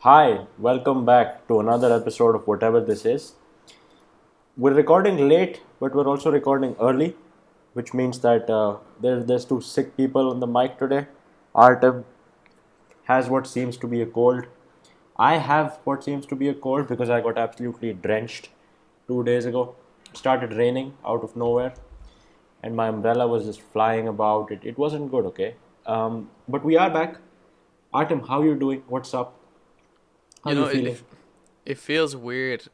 Hi, welcome back to another episode of whatever this is. We're recording late, but we're also recording early, which means that there's two sick people on the mic today. Artem has what seems to be a cold. I have what seems to be a cold because I got absolutely drenched 2 days ago. It started raining out of nowhere, and my umbrella was just flying about. It wasn't good, okay? But we are back. Artem, how you doing? What's up? How You you know, feeling? it feels weird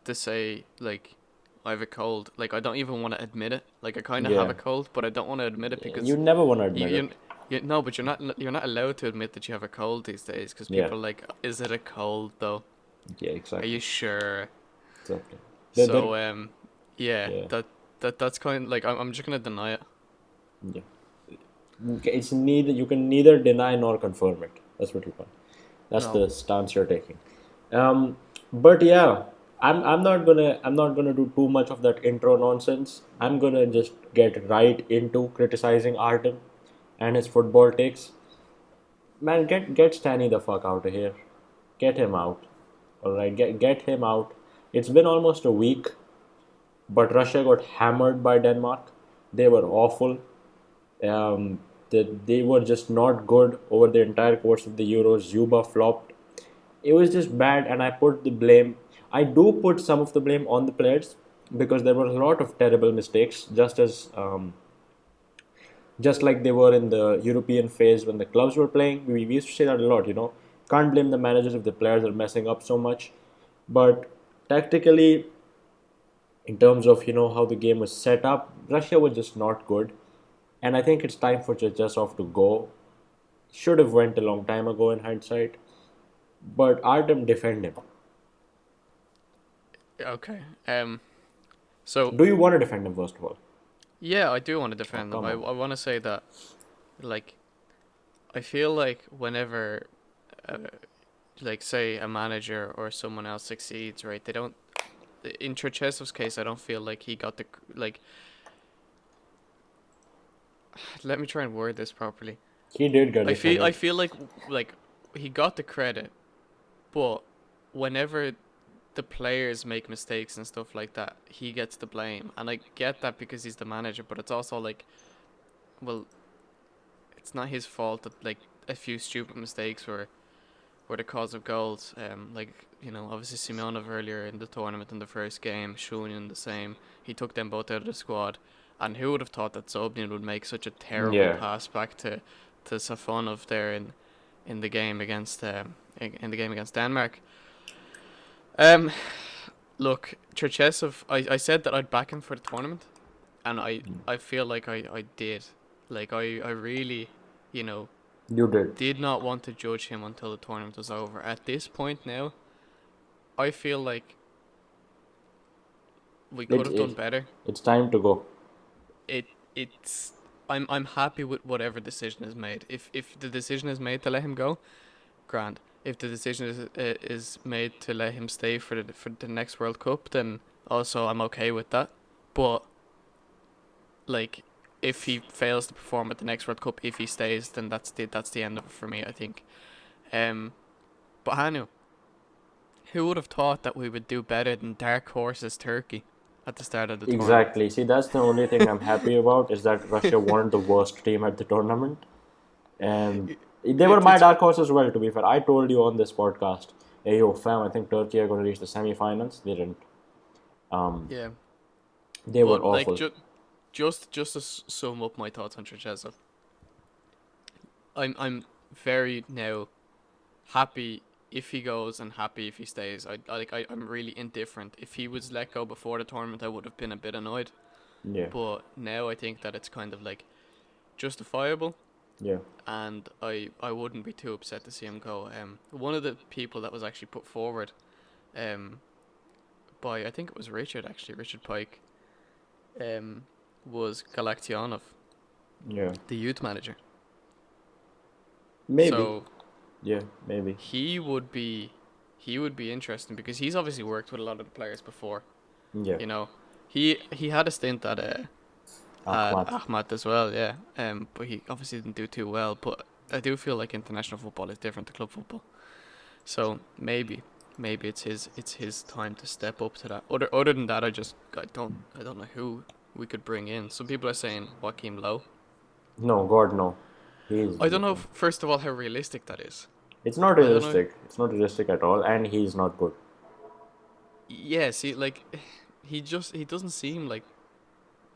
to say like I have a cold. Like I don't even want to admit it. Like I kind of have Yeah, a cold, but I don't want to admit it you because never want to you admit you, it. you no, but you're not allowed to admit that you have a cold these days because Yeah, people are like, is it a cold though? yeah, Are you exactly, sure? exactly. There, So yeah, yeah, that's kind of like I'm just gonna deny it. yeah. It's neither you can neither deny nor confirm it. That's what you call. That's No. the stance you're taking. Um, but yeah, I'm not gonna do too much of that intro nonsense. I'm gonna just get right into criticizing Artem and his football takes. Man, get Stanny the fuck out of here. Get him out. All right, get him out. It's been almost a week. But Russia got hammered by Denmark. They were awful. They were just not good over the entire course of the Euros. Zuba flopped. It was just bad, and I put the blame. I do put some of the blame on the players because there were a lot of terrible mistakes, just like they were in the European phase when the clubs were playing. We used to say that a lot. Can't blame the managers if the players are messing up so much, but tactically, in terms of how the game was set up, Russia was just not good, and I think it's time for Cherchesov to go. Should have went a long time ago in hindsight, but Artem defend him. Okay. So Do you want to defend him first of all? yeah, I do want to Oh defend them. come on. I want to say that like I feel like whenever uh, like say a manager or someone else succeeds, right? They don't. In Cherchesov's case, I don't feel like he got the like. Let me try and word this properly. He did get I the feel I credit. feel like he got the credit, but whenever the players make mistakes and stuff like that, he gets the blame. And I get that because he's the manager, but it's also like, well, it's not his fault that like a few stupid mistakes were the cause of goals. Like obviously Simeonov earlier in the tournament in the first game, Shunin the same. He took them both out of the squad, and who would have thought that Sobnin would make such a terrible Yeah, pass back to Safonov there in the game against Denmark. Um, Look, Cherchesov, I said that I'd back him for the tournament, and I feel like I did. Like I really, you know, you did. did not want to judge him until the tournament was over. At this point now, I feel like we could It's have done it, better. it's time to go. It it's I'm happy with whatever decision is made. If the decision is made to let him go, grand. If the decision is made to let him stay for the next World Cup, then also I'm okay with that. But like, if he fails to perform at the next World Cup, if he stays, then that's the end of it for me. I think. Um, but Hanu, who would have thought that we would do better than Dark Horses Turkey at the start of the tournament? Exactly. See, that's the only thing I'm happy about is that Russia weren't the worst team at the tournament, and they were my It's dark horse as well. To be fair, I told you on this podcast, "Hey, yo, fam, I think Turkey are going to reach the semi-finals." They didn't. Um, yeah, they were but like awful. just to sum up my thoughts on Cherchesov, I'm very now happy if he goes and happy if he stays. I'm really indifferent. If he was let go before the tournament, I would have been a bit annoyed. Yeah, But now I think that it's kind of like justifiable, yeah. and I wouldn't be too upset to see him go. One of the people that was actually put forward, um, by I think it was Richard Pike, was Galaktionov, Yeah, the youth manager. maybe. So Yeah, maybe. he would be he would be interesting because he's obviously worked with a lot of the players before. Yeah, You know, he had a stint at Ahmad. Ahmad as well, yeah. But he obviously didn't do too well. But I do feel like international football is different to club football. So maybe it's his time to step up to that. Other than that, I don't know who we could bring in. Some people are saying Joachim Low. No, God, no. He's. I don't know first of all how realistic that is. It's not I don't know. realistic. It's not realistic at all, and he's not good. Yeah, see, like he doesn't seem like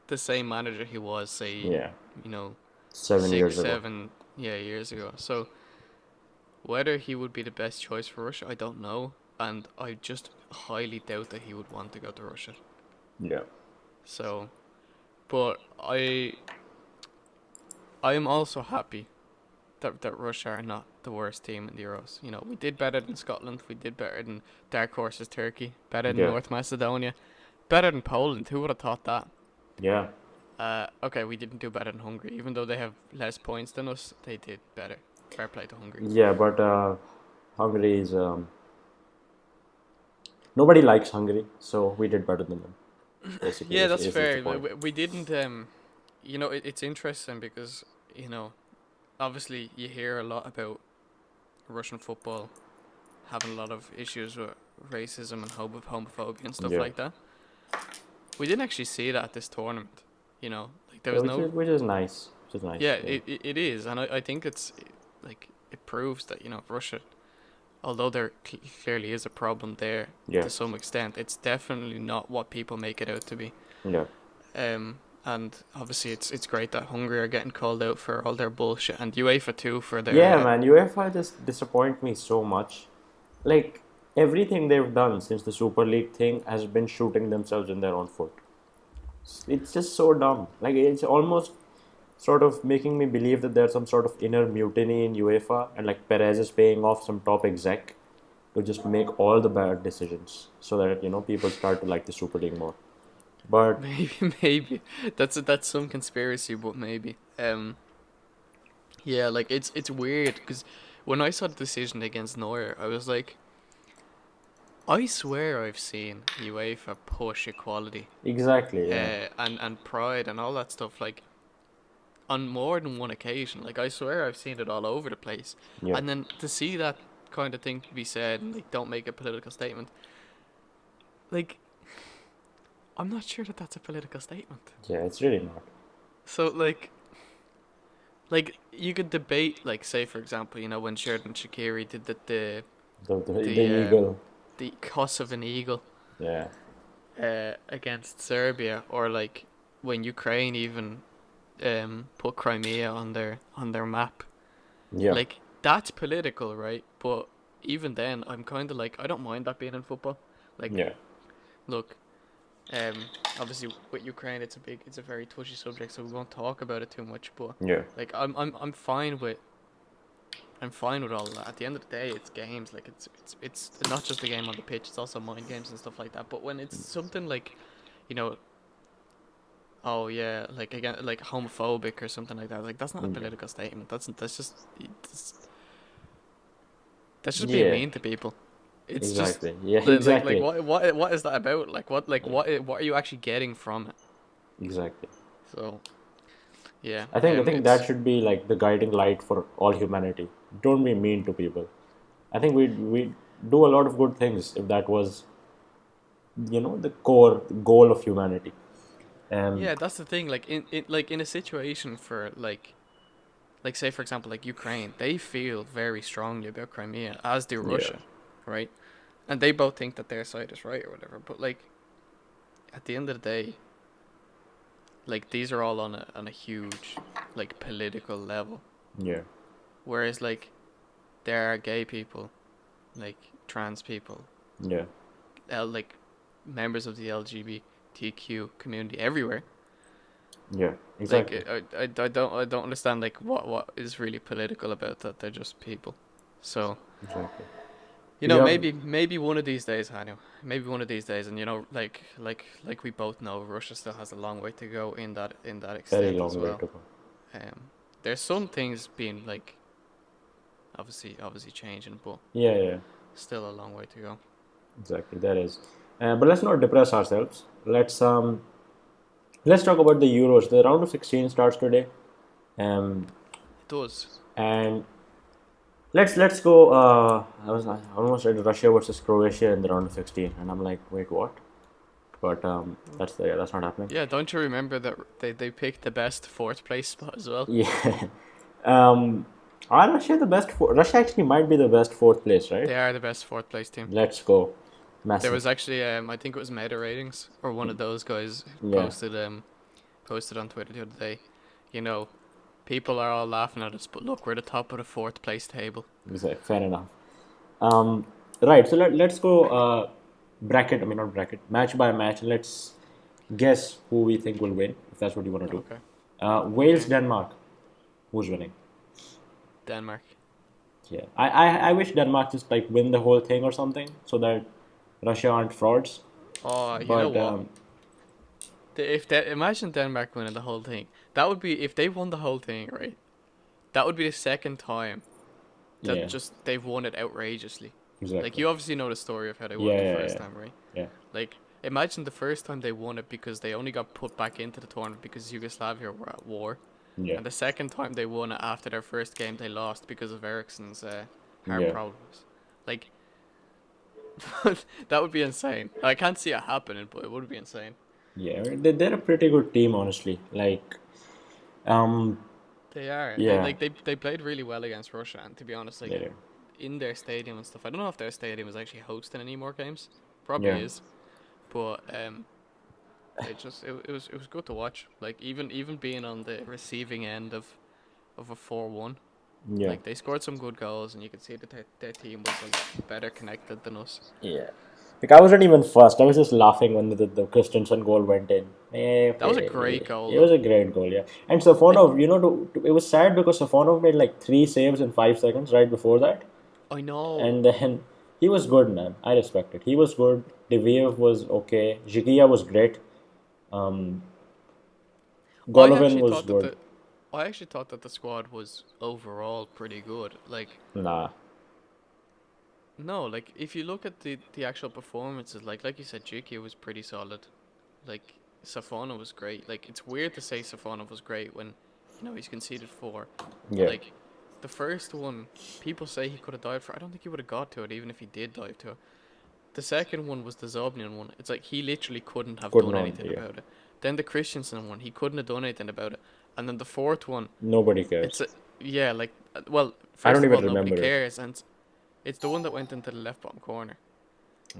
the same manager he was, say, Yeah, you know, 7 years ago. 7 years ago. So whether he would be the best choice for Russia, I don't know, and I just highly doubt that he would want to go to Russia. Yeah. So, but I am also happy that Russia are not the worst team in the Euros. You know, we did better than Scotland, we did better than Dark Horses Turkey, better than Yeah. North Macedonia, better than Poland. Who would have thought that? Yeah. Okay, we didn't do better than Hungary. Even though they have less points than us, they did better. Fair play to Hungary. Yeah, but Hungary is. Nobody likes Hungary, so we did better than them. Basically, Yeah, that's is the fair. point. We didn't. You know, it's interesting because obviously you hear a lot about Russian football having a lot of issues with racism and homophobia and stuff Yeah. like that. We didn't actually see that at this tournament. You know, like there Yeah, was which is nice. Which is nice. Yeah, it is, and I think it's like it proves that Russia, although there clearly is a problem there Yeah. to some extent, it's definitely not what people make it out to be. Yeah. And obviously it's great that Hungary are getting called out for all their bullshit, and UEFA too for their Yeah, man. UEFA just disappoint me so much. Like everything they've done since the Super League thing has been shooting themselves in their own foot. It's just so dumb. Like it's almost sort of making me believe that there's some sort of inner mutiny in UEFA, and like Perez is paying off some top exec to just make all the bad decisions so that people start to like the Super League more. But maybe that's some conspiracy, but maybe yeah, like it's weird because when I saw the decision against Neuer, I was like, I swear I've seen UEFA push equality exactly, yeah. and pride and all that stuff like on more than one occasion. Like I swear I've seen it all over the place. Yeah. And then to see that kind of thing be said and like don't make a political statement, like I'm not sure that that's a political statement. Yeah, it's really not. So like you could debate, like say for example, when Sheridan Shaqiri did the eagle. the cuss of an eagle Yeah. against Serbia, or like when Ukraine even put Crimea on their map. Yeah. Like that's political, right? But even then, I'm kind of like, I don't mind that being in football. Like, yeah. Look, obviously with Ukraine, it's a very touchy subject, so we won't talk about it too much. But Yeah. like, I'm fine with all that. At the end of the day, it's games. Like it's not just a game on the pitch; it's also mind games and stuff like that. But when it's something like, oh yeah, like again, like homophobic or something like that, like that's not a political statement. That's just being Yeah. mean to people. It's Exactly. just Yeah. Exactly. like what is that about? Like what are you actually getting from it? Exactly. So yeah, I think that should be like the guiding light for all humanity. Don't be mean to people. I think we do a lot of good things if that was, the core goal of humanity. yeah, that's the thing. Like in a situation for like say for example like Ukraine, they feel very strongly about Crimea, as do Russia, right? And they both think that their side is right or whatever. But like at the end of the day, like these are all on a huge like political level. Yeah. Whereas like there are gay people, like trans people, Yeah. like members of the LGBTQ community everywhere. Yeah. Exactly. Like I don't understand like what is really political about that. They're just people. So Exactly. maybe one of these days, Hanu. Maybe one of these days, and like we both know, Russia still has a long way to go in that extent Very long as way well. to go. There's some things being like obviously changing, but Yeah. still a long way to go. Exactly. That is. But let's not depress ourselves. Let's talk about the Euros. The round of 16 starts today. It does. And let's go. I almost said Russia versus Croatia in the round of 16, and I'm like, wait, what? But that's not happening. Yeah, don't you remember that they picked the best fourth place spot as well? Yeah. um, are Russia the best? Russia actually might be the best fourth place, right? They are the best fourth place team. Let's go. There Massive. was actually I think it was Meta Ratings or one of those guys Yeah. posted on Twitter the other day. You know, people are all laughing at us, but look, we're the top of the fourth place table. Exactly. Fair enough. Right. So let's go bracket. I mean, not bracket. Match by match. Let's guess who we think will win. If that's what you want to do. Okay. Wales, Okay. Denmark. Who's winning? Denmark. Yeah. I wish Denmark just like win the whole thing or something, so that Russia aren't frauds. Oh, you know But what? Imagine Denmark winning the whole thing. That would be if they won the whole thing, right? That would be the second time that yeah, just they've won it outrageously. exactly. Like you obviously know the story of how they won Yeah, it the yeah, first yeah. time, right? Yeah. Like imagine the first time they won it because they only got put back into the tournament because Yugoslavia were at war, Yeah. and the second time they won it after their first game they lost because of Ericsson's heart Yeah. problems. Like that would be insane. I can't see it happening, but it would be insane. Yeah, they're a pretty good team, honestly. Like, um, They are. yeah, They played really well against Russia, and to be honest, like they're, in their stadium and stuff. I don't know if their stadium is actually hosting any more games. Probably yeah, is, but it was good to watch. Like even being on the receiving end of a 4-1, yeah, like they scored some good goals, and you could see that their team was like better connected than us. yeah. Like, I wasn't even fussed. I was just laughing when the Christensen goal went in. That was a great goal, It was though. a great goal, yeah. And Like Safonov, it was sad because Safonov made like 3 saves in 5 seconds right before that. I know. And then he was good, man. I respect it. He was good. Deviev was okay. Zhigia was great. Um, I Golovin actually was thought that good. the I actually thought that the squad was overall pretty good. Like Nah. no, like if you look at the actual performances, like you said, Jiki was pretty solid. Like Safona was great. Like it's weird to say Safona was great when he's conceded 4. But Yeah. like the first one, people say he could have dived for. I don't think he would have got to it even if he did dive to it. The second one was the Zobnian one. It's like he literally couldn't have Couldn't done on, anything yeah. about it. Then the Christensen one, he couldn't have done anything about it. And then the fourth one, Nobody cares. it's yeah, like well, I don't first of all, even nobody remember it. cares, and it's the one that went into the left bottom corner.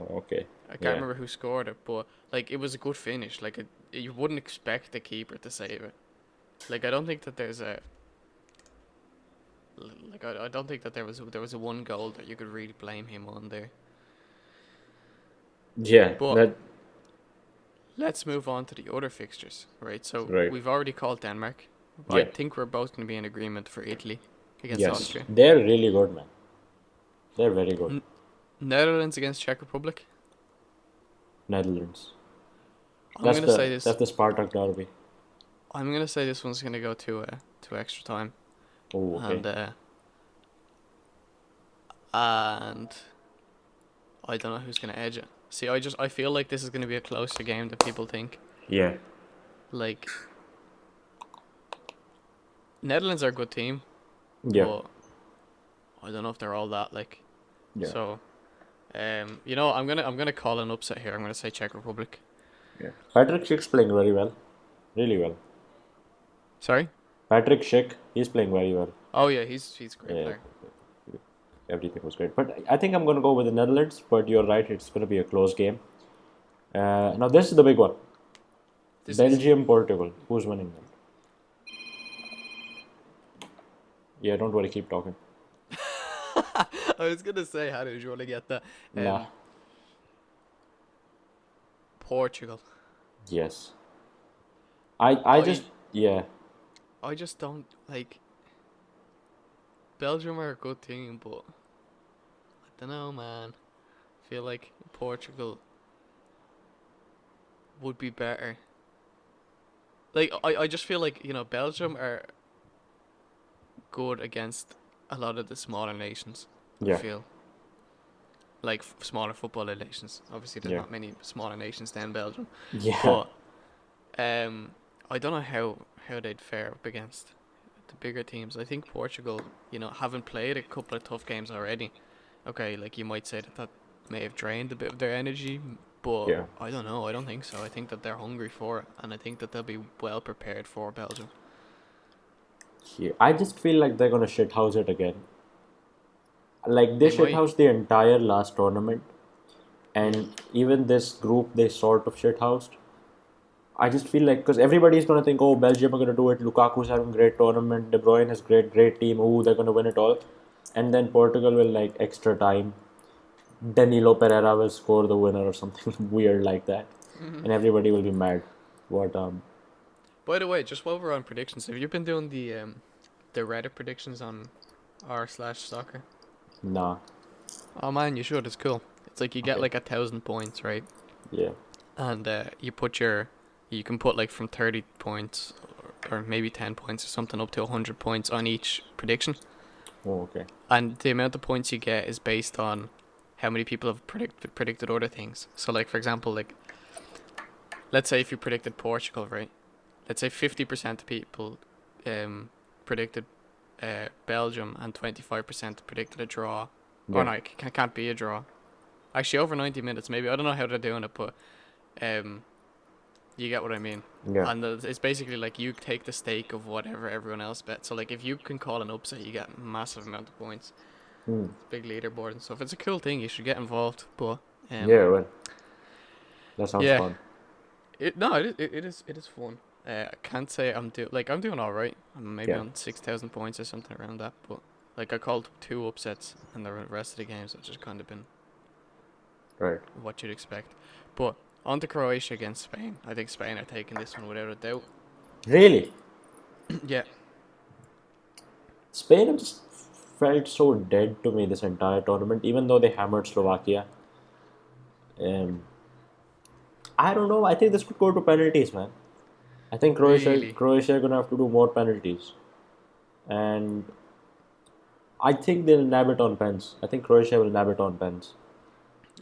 Oh, okay. I can't Yeah. remember who scored it, but like it was a good finish. Like you wouldn't expect the keeper to save it. Like I don't think that there's a like I don't think that there was a one goal that you could really blame him on there. Yeah. But That. let's move on to the other fixtures, right? So Right. we've already called Denmark. I Yeah. think we're both going to be in agreement for Italy against Yes. Austria. They're really good, man. They're very good. N- Netherlands against Czech Republic. Netherlands. I'm going to say this. That's the Spartak derby. I'm going to say this one's going to go to extra time. Oh, okay. And I don't know who's going to edge it. See, I feel like this is going to be a closer game than people think. Yeah. Like Netherlands are a good team, Yeah. but I don't know if they're all that like. Yeah. So, I'm gonna call an upset here. I'm gonna say Czech Republic. Yeah. Patrick Schick's playing very well. Really well. Sorry. Patrick Schick, he's playing very well. Oh yeah, he's a great Yeah. player. Everything was great. But I think I'm going to go with the Netherlands, but you're right, it's going to be a close game. Now, this is the big one. Belgium, Portugal. Who's winning that? Yeah, don't worry, keep talking. I was gonna say, how did you want to get that? Nah. Portugal. Yes. I just, yeah. I just don't like. Belgium are a good team, but I don't know, man. I feel like Portugal would be better. Like I just feel like Belgium are good against a lot of the smaller nations. Yeah. I feel like smaller footballer nations. Obviously, there's Yeah. not many smaller nations than Belgium. Yeah. But I don't know how they'd fare up against the bigger teams. I think Portugal, having played a couple of tough games already. Okay, like you might say that may have drained a bit of their energy, but Yeah. I don't know. I don't think so. I think that they're hungry for it, and I think that they'll be well prepared for Belgium. Yeah. I just feel like they're gonna shithouse it again. Like they They might. shithoused the entire last tournament, Yeah. and even this group they sort of shithoused. I just feel like because everybody's gonna think, oh, Belgium are gonna do it. Lukaku's having a great tournament. De Bruyne has great team. Oh, they're gonna win it all, and then Portugal will like extra time. Danilo Pereira will score the winner or something weird like that, and everybody will be mad. What By the way, just while we're on predictions, have you been doing the Reddit predictions on r/soccer? Nah. Oh man, you should. It's cool. It's like you get Okay. like 1,000 points, right? Yeah. And you can put like from 30 points or maybe 10 points or something up to 100 points on each prediction. Oh, okay. And the amount of points you get is based on how many people have predicted other things. So like, for example, like let's say if you predicted Portugal, right? Let's say 50% of people predicted Belgium and 25% predicted a draw. Yeah. Or no, it can't be a draw. Actually, over 90 minutes, maybe. I don't know how they're doing it, but you get what I mean. Yeah. And it's basically like you take the stake of whatever everyone else bet. So like if you can call an upset, you get a massive amount of points. Hmm. Big leaderboard and stuff. It's a cool thing. You should get involved. But Yeah. Well, that sounds yeah, fun. it is fun. I can't say I'm doing all right. I'm maybe Yeah. on 6,000 points or something around that. But like I called 2 upsets, and the rest of the games have just kind of been Right. what you'd expect. But on to Croatia against Spain. I think Spain are taking this one without a doubt. Really, Yeah. Spain have just felt so dead to me this entire tournament, even though they hammered Slovakia. Um, I don't know. I think this could go to penalties, man. I think Really? Croatia are gonna have to do more penalties, and I think they'll nab it on pens. I think Croatia will nab it on pens.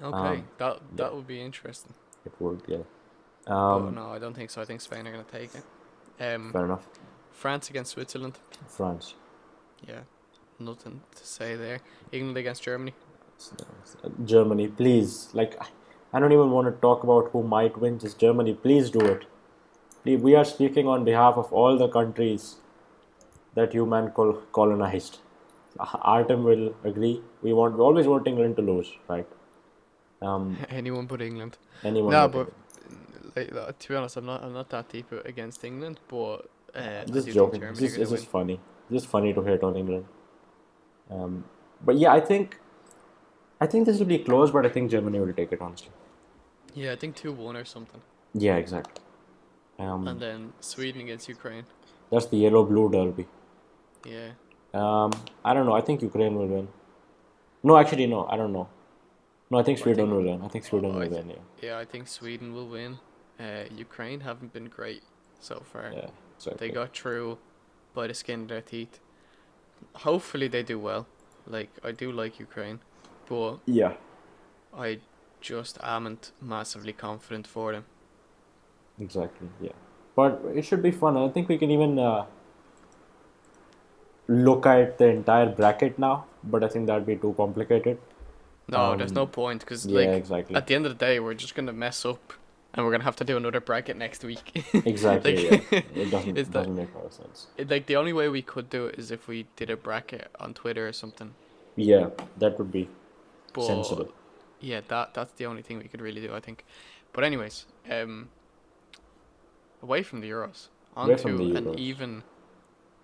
Okay. That Yeah, that would be interesting. it would. Yeah. But no, I don't think so. I think Spain are going to take it. Fair enough. France against Switzerland. France. Yeah. Nothing to say there. England against Germany. Germany, please. Like, I don't even want to talk about who might win. Just Germany, please do it. We are speaking on behalf of all the countries that you man colonized. Artem will agree. We're always want England to lose, right? Anyone but England. Anyone No, but but England. to be honest, I'm not that deep against England, but I Just do think joking. Germany are going It's to win. just funny. Just funny to hate on England. But yeah, I think this will be close, but I think Germany will take it honestly. Yeah, I think 2-1 or something. Yeah, exactly. And then Sweden against Ukraine. That's the yellow-blue derby. Yeah. I don't know. I think Ukraine will win. No, actually, no. I don't know. No, I think I Sweden think will win. I think Sweden will win. I think Sweden will win. Ukraine haven't been great so far. Yeah, exactly. They got through by the skin of their teeth. Hopefully they do well. Like I do like Ukraine, but Yeah. I just amn't massively confident for them. Exactly. Yeah. But it should be fun. I think we can even look at the entire bracket now. But I think that'd be too complicated. No, there's no point because Yeah, like exactly. at the end of the day we're just gonna mess up, and we're gonna have to do another bracket next week. Exactly. Like, Yeah. It doesn't it's doesn't make no sense. like the only way we could do it is if we did a bracket on Twitter or something. Yeah, that would be But sensible. yeah, that's the only thing we could really do, I think. But anyways, away from the Euros, Away from onto the an Euros. even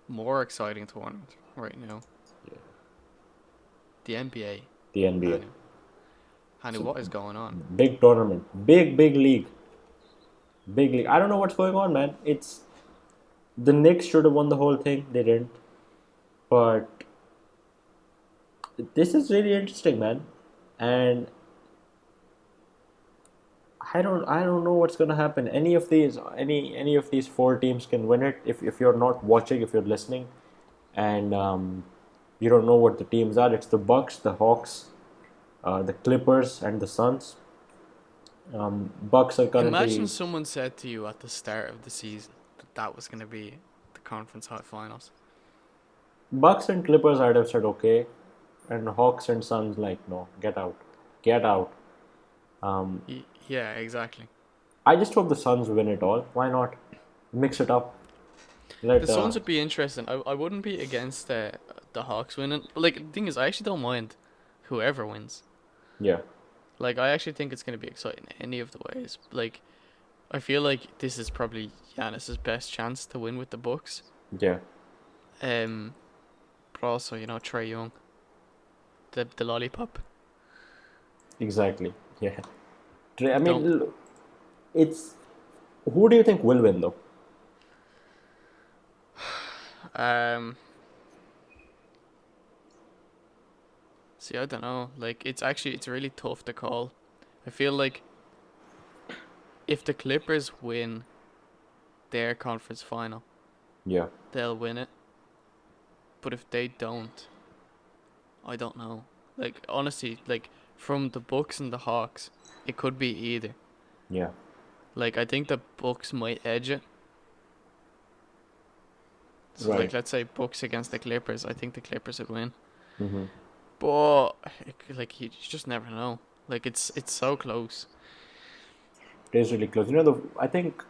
more exciting tournament right now. Yeah. The NBA. The NBA. Hanu, what is going on? Big tournament. Big league. Big league. I don't know what's going on, man. It's the Knicks should have won the whole thing. They didn't. But this is really interesting, man. And I don't know what's gonna happen. Any of these 4 teams can win it. If you're not watching, if you're listening, and you don't know what the teams are, it's the Bucks, the Hawks, the Clippers, and the Suns. Bucks are currently. Imagine someone said to you at the start of the season that was going to be the conference finals. Bucks and Clippers, I'd have said okay, and Hawks and Suns, like, no, get out, get out. Um, Yeah, exactly. I just hope the Suns win it all. Why not mix it up? The Let Suns would be interesting. I wouldn't be against the Hawks winning. Like the thing is, I actually don't mind whoever wins. yeah, Like I actually think it's gonna be exciting any of the ways. Like I feel like this is probably Giannis's best chance to win with the Bucks. yeah, Um, but also Trey Young, the lollipop. exactly. Yeah, I Don't. mean, it's who do you think will win though? Um. See, I don't know. Like it's really tough to call. I feel like if the Clippers win their conference final, Yeah, they'll win it. But if they don't, I don't know. Like honestly, like from the Bucks and the Hawks, it could be either. yeah, Like I think the Bucks might edge it. So right. like let's say Bucks against the Clippers, I think the Clippers would win. Mm-hmm. But like you just never know. Like it's so close. It is really close. I think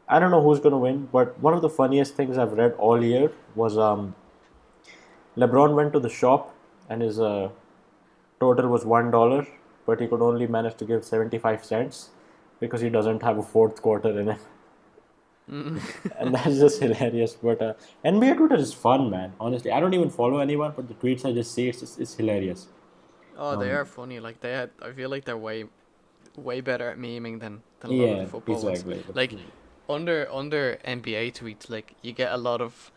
I don't know who's gonna win, but one of the funniest things I've read all year was LeBron went to the shop and his total was $1, but he could only manage to give 75 cents because he doesn't have a fourth quarter in it, Mm. and that's just hilarious. But NBA Twitter is fun, man. Honestly, I don't even follow anyone, but the tweets I just see, it's hilarious. Oh, they Um, are funny. Like I feel like they're way better at memeing than a lot of the yeah, football ones. exactly. Like under NBA tweets, like you get a lot of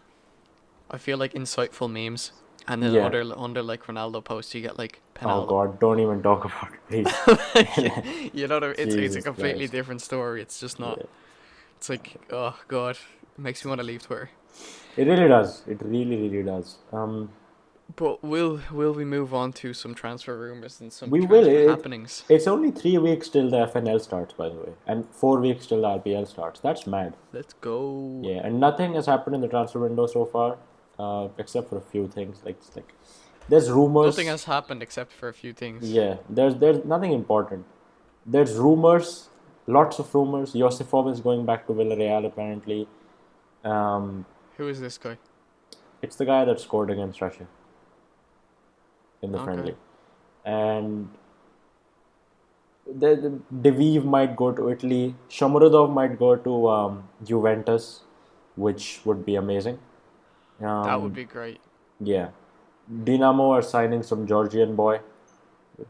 I feel like insightful memes, and then Yeah. under like Ronaldo posts, you get like Oh Penaldo. God, don't even talk about it, please. You know what I mean? It's a Jesus completely Christ. different story. It's just not. Yeah. It's like oh god, it makes me want to leave Twitter. It really does. It really, really does. But will we move on to some transfer rumors and some We will. transfer happenings? It's only 3 weeks till the FNL starts, by the way, and 4 weeks till the RPL starts. That's mad. Let's go. Yeah, and nothing has happened in the transfer window so far, except for a few things. Like there's Nothing rumors. has happened except for a few things. Yeah, there's nothing important. There's rumors, lots of rumors. Yosifov is going back to Villarreal apparently. Um, Who is this guy? it's the guy that scored against Russia in the Okay. friendly, and the Deviv might go to Italy. Shomurodov might go to Juventus, which would be amazing. That would Um, be great. yeah, Dynamo are signing some Georgian boy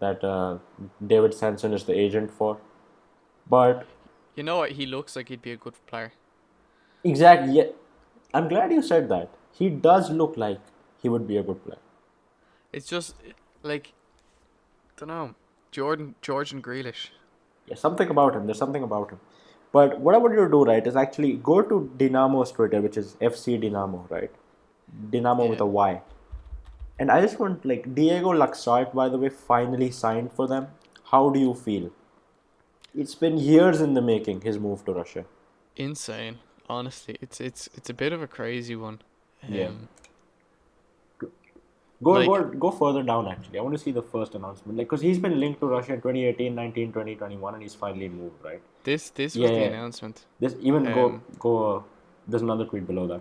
that David Sanson is the agent for. But You know what? He looks like he'd be a good player. exactly, yeah, I'm glad you said that. He does look like he would be a good player. It's just like don't know. Georgian Grealish. Yeah, something about him. There's something about him. But what I want you to do, right, is actually go to Dynamo's Twitter, which is FC Dynamo, right? Dynamo with Yeah. a Y. And I just want, like, Diego Laxalt, by the way, finally signed for them. How do you feel? It's been years in the making, his move to Russia. Insane. Honestly, it's a bit of a crazy one. Yeah. Um, Go, like go, go further down, actually. I want to see the first announcement. Like, because he's been linked to Russia in 2018, 19, 20, 21, and he's finally moved, right? this Yeah, was the yeah. announcement. This, even Um, there's another tweet below that.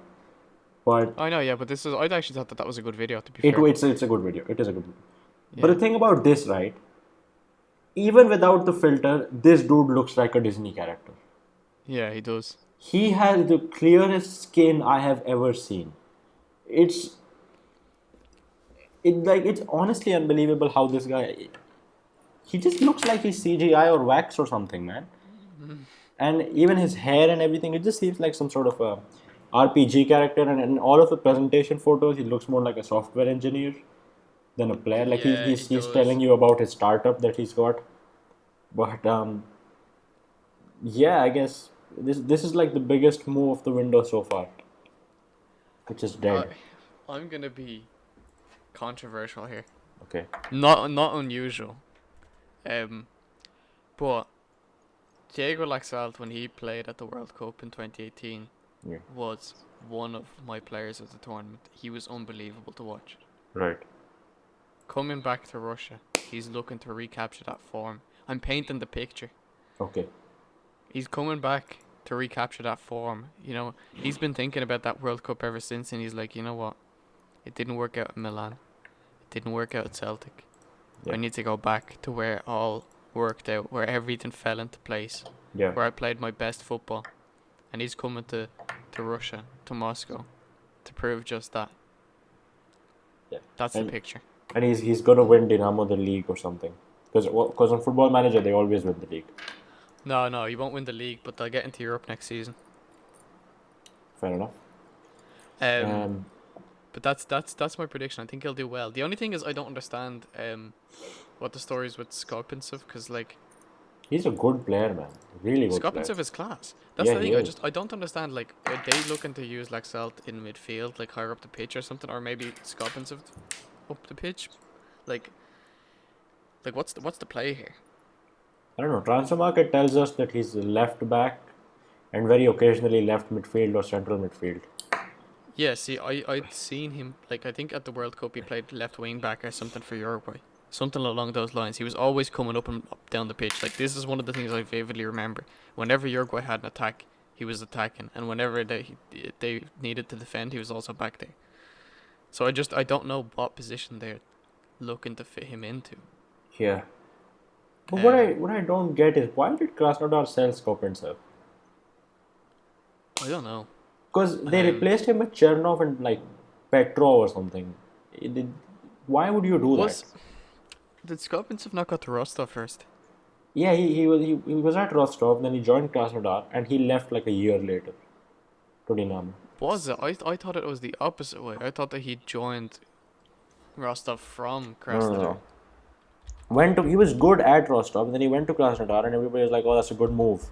But I know, yeah, but this is. I actually thought that was a good video. To be fair, it's a good video. It is a good video. But yeah, the thing about this, right? Even without the filter, this dude looks like a Disney character. yeah, he does. He has the clearest skin I have ever seen. It's it's honestly unbelievable how this guy he just looks like he's CGI or wax or something, man. And even his hair and everything, it just seems like some sort of a RPG character. And in all of the presentation photos, he looks more like a software engineer than a player. Like Yeah, he he's does. telling you about his startup that he's got. But yeah, I guess this is like the biggest move of the window so far, which is I, dead. I'm gonna be controversial here. Okay. Not unusual. But Diego Laxalt when he played at the World Cup in 2018, Yeah. was one of my players of the tournament. He was unbelievable to watch. Right. Coming back to Russia, he's looking to recapture that form. I'm painting the picture. Okay. He's coming back to recapture that form. You know, he's been thinking about that World Cup ever since, and he's like, you know what? It didn't work out in Milan. It didn't work out at Celtic. Yeah. I need to go back to where it all worked out, where everything fell into place, Yeah. where I played my best football. And he's coming to Russia, to Moscow, to prove just that. Yeah. That's the picture. And he's gonna win Dynamo the league or something. Because on Football Manager they always win the league. No, he won't win the league, but they'll get into Europe next season. Fair enough. But that's my prediction. I think he'll do well. The only thing is I don't understand what the story is with Skopintsov, because like he's a good player, man. Really good player. Skopintsov is class. That's the he thing. is. I don't understand. Like, are they looking to use Laxalt in midfield, like higher up the pitch or something, or maybe Skopintsov up the pitch? Like what's the play here? I don't know. Transfer market tells us that he's left back and very occasionally left midfield or central midfield. Yeah, see, I'd seen him, like, I think at the World Cup he played left wing back or something for Uruguay. Something along those lines. He was always coming up and up down the pitch. Like, this is one of the things I vividly remember. Whenever Uruguay had an attack, he was attacking. And whenever they needed to defend, he was also back there. So I don't know what position they're looking to fit him into. Yeah. But what I don't get is, why did Krasnodar sell Skopintsov? I don't know. Because they replaced him with Chernov and like Petrov or something. Why would you do that? Did Skopintsov not go to Rostov first? Yeah, he was at Rostov, then he joined Krasnodar, and he left like a year later to Dynamo. Was it? I thought it was the opposite way. I thought that he joined Rostov from Krasnodar. No. He was good at Rostov, and then he went to Krasnodar, and everybody was like, "Oh, that's a good move,"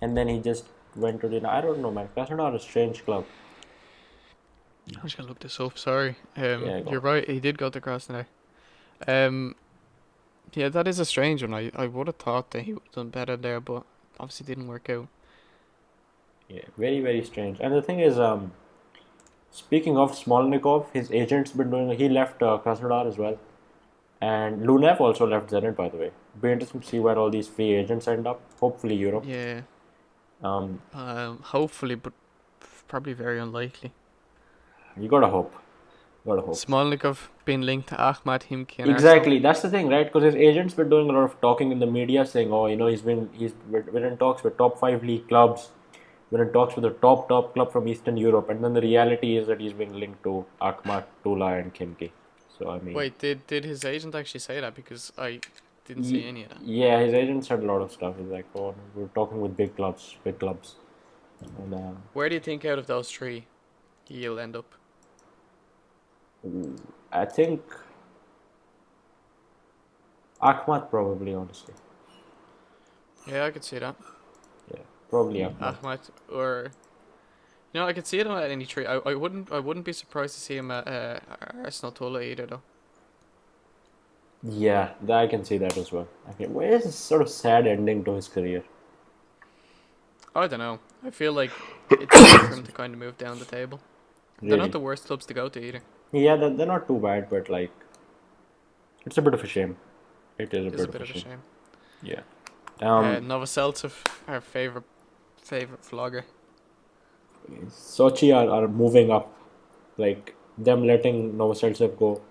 and then he just went to Dynamo. I don't know, man. Krasnodar is a strange club. I'm just gonna look this up. Sorry. You're right. He did go to Krasnodar. Yeah, that is a strange one. I would have thought that he would have done better there, but obviously didn't work out. Yeah, very, very strange. And the thing is, speaking of Smolnikov, his agent's been doing. He left Krasnodar as well, and Lunev also left Zenit. By the way, be interesting to see where all these free agents end up. Hopefully, Europe. Yeah. Hopefully, but probably very unlikely. You gotta hope. Smolnikov being linked to Ahmad Himki. Exactly, that's the thing, right? Because his agents were doing a lot of talking in the media, saying, "Oh, we're in talks with top 5 league clubs. We're in talks with the top club from Eastern Europe." And then the reality is that he's being linked to Akhmat, Tula, and Khimki. So I mean, wait, did his agent actually say that? Because I didn't see any of that. Yeah, his agent said a lot of stuff. He's like, "Oh, we're talking with big clubs." And, where do you think out of those three he'll end up? I think Akhmat probably, honestly. Yeah, I could see that. Yeah, probably Akhmat. Ahmad, or I could see him at any three. I wouldn't be surprised to see him at Arsenal Tula either, though. Yeah, I can see that as well. Where's this sort of sad ending to his career? I don't know. I feel like it's time for him to kind of move down the table. Really? They're not the worst clubs to go to either. Yeah, they're not too bad, but like, it's a bit of a shame. It is a bit of a shame. Yeah. Novoseltsov, our favorite vlogger. Sochi are moving up. Like, them letting Novoseltsov go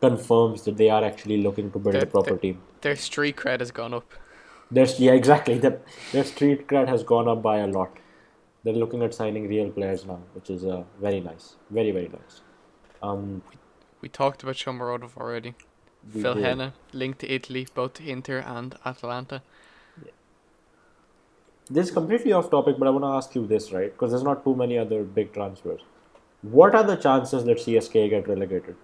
confirms that they are actually looking to build a proper team. Their street cred has gone up. Exactly. Their street cred has gone up by a lot. They're looking at signing real players now, which is very nice. Very, very nice. We talked about Shomorodov already. Phil Henna, linked to Italy, both to Inter and Atalanta. Yeah. This is completely off topic, but I want to ask you this, right? Because there's not too many other big transfers. What are the chances that CSKA get relegated?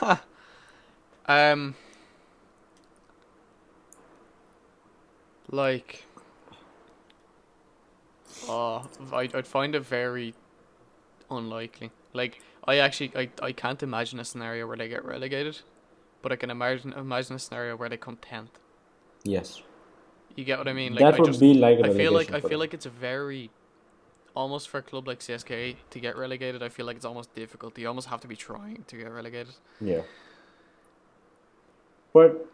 I'd find it very unlikely. Like, I can't imagine a scenario where they get relegated, but I can imagine a scenario where they come 10th. Yes. You get what I mean? Like, that would be like a relegation. I feel like it's very almost for a club like CSKA to get relegated, I feel like it's almost difficult. You almost have to be trying to get relegated. Yeah. But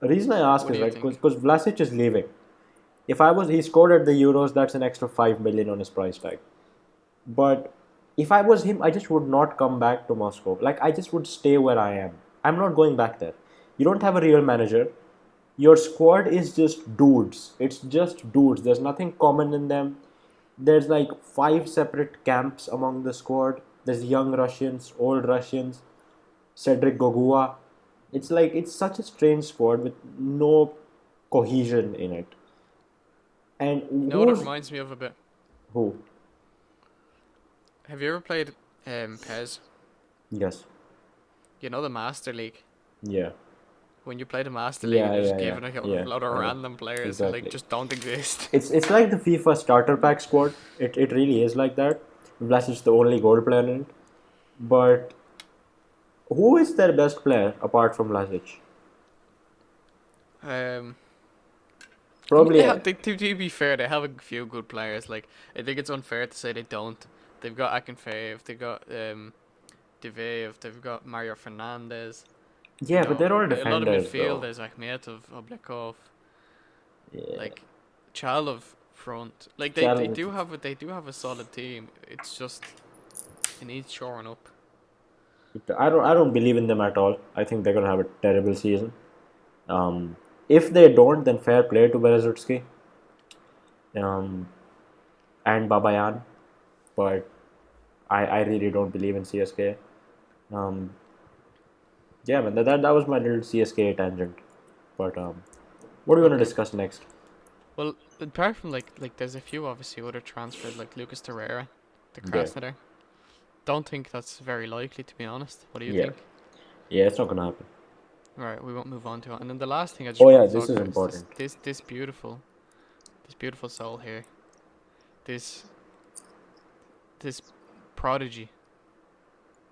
the reason I ask What do is you right think? because Vlasic is leaving. If I was he scored at the Euros, that's an extra 5 million on his price tag. But if I was him, I just would not come back to Moscow. Like I just would stay where I am. I'm not going back there. You don't have a real manager. Your squad is just dudes. It's just dudes. There's nothing common in them. There's like 5 separate camps among the squad. There's young Russians, old Russians, Cedric Gogua. It's like it's such a strange squad with no cohesion in it. You And know what it who's reminds me of a bit? who? Have you ever played PES? Yes. You know the Master League? Yeah. When you play the Master League and Yeah, you're just yeah, yeah, given a yeah. lot of I know. random players who like Exactly. just don't exist. It's like the FIFA starter pack squad. It really is like that. Vlasic's the only goal player in it. But who is their best player apart from Vlasic? Um, Probably. to be fair, they have a few good players. Like I think it's unfair to say they don't. They've got Akinfeev, they've got Diveev, they've got Mario Fernandez. You Yeah, but know, they're all a lot of defenders though. midfielders like Akhmetov, Oblakov, Yeah. like Chalov front. Like Challenge. they do have a solid team. It's just it needs shoring up. I don't believe in them at all. I think they're gonna have a terrible season. Um, if they don't, then fair play to Berezutski um, and Babayan. But I really don't believe in CSK. Yeah, man, that was my little CSK tangent. But what do you want to Okay. discuss next? Well, apart from like there's a few obviously other transfers like Lucas Torreira, the Yeah, Krasnodar. Don't think that's very likely to be honest. What do you yeah, think? yeah. It's not gonna happen. Right, we won't move on to it. And then the last thing I Oh just yeah, want to this talk is about is important. this beautiful soul here. This this prodigy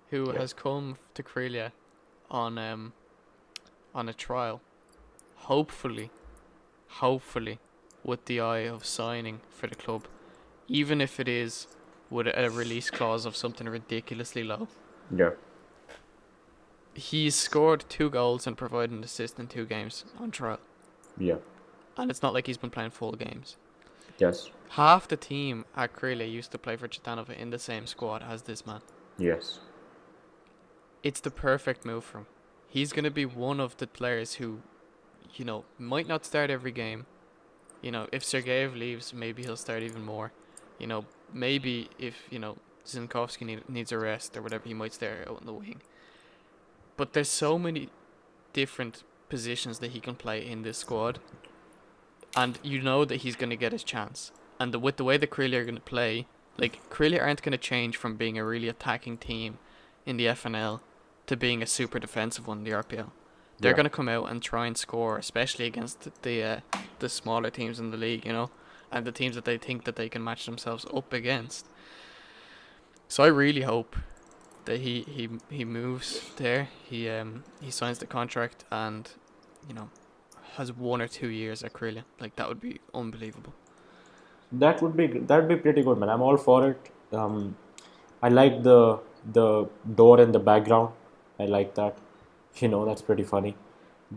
who Yeah, has come to Krylia on a trial. Hopefully, hopefully, with the eye of signing for the club, even if it is with a release clause of something ridiculously low. yeah, He's scored 2 goals and provided an assist in 2 games on trial. yeah. And it's not like he's been playing full games. Yes, Half the team at Krylia used to play for Chitanova in the same squad as this man. yes, It's the perfect move for him. He's going to be one of the players who, might not start every game. If Sergeyev leaves, maybe he'll start even more. Maybe if, Zinkovsky needs a rest or whatever, he might start out in the wing. But there's so many different positions that he can play in this squad, and you know that he's going to get his chance. And with the way that Krylia are going to play, like Krylia aren't going to change from being a really attacking team in the FNL to being a super defensive one in the RPL. They're yeah. going to come out and try and score, especially against the smaller teams in the league, and the teams that they think that they can match themselves up against. So I really hope that he moves there. He signs the contract and you know has 1 or 2 years at Krylia. Like that would be unbelievable. That'd be pretty good, man. I'm all for it. I like the door in the background. I like that. That's pretty funny.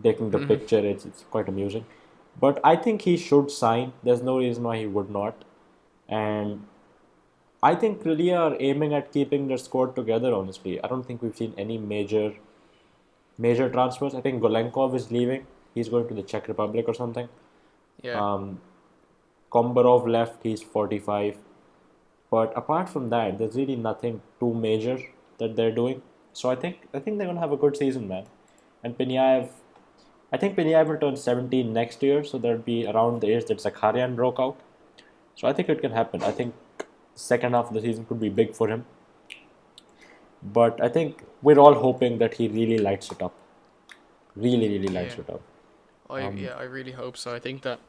Taking the Mhm. picture, it's quite amusing. But I think he should sign. There's no reason why he would not. And I think Krylia are aiming at keeping their squad together. Honestly, I don't think we've seen any major transfers. I think Golenkov is leaving. He's going to the Czech Republic or something. Yeah. Um, Kombarov left. He's 45. But apart from that, there's really nothing too major that they're doing. So I think they're gonna have a good season, man. And Pinyaev, I think Pinyaev will turn 17 next year, so that'll be around the age that Zakharian broke out. So I think it can happen. I think second half of the season could be big for him. But I think we're all hoping that he really lights it up. Really, really lights Yeah. it up. I Um, yeah I really hope so. I think that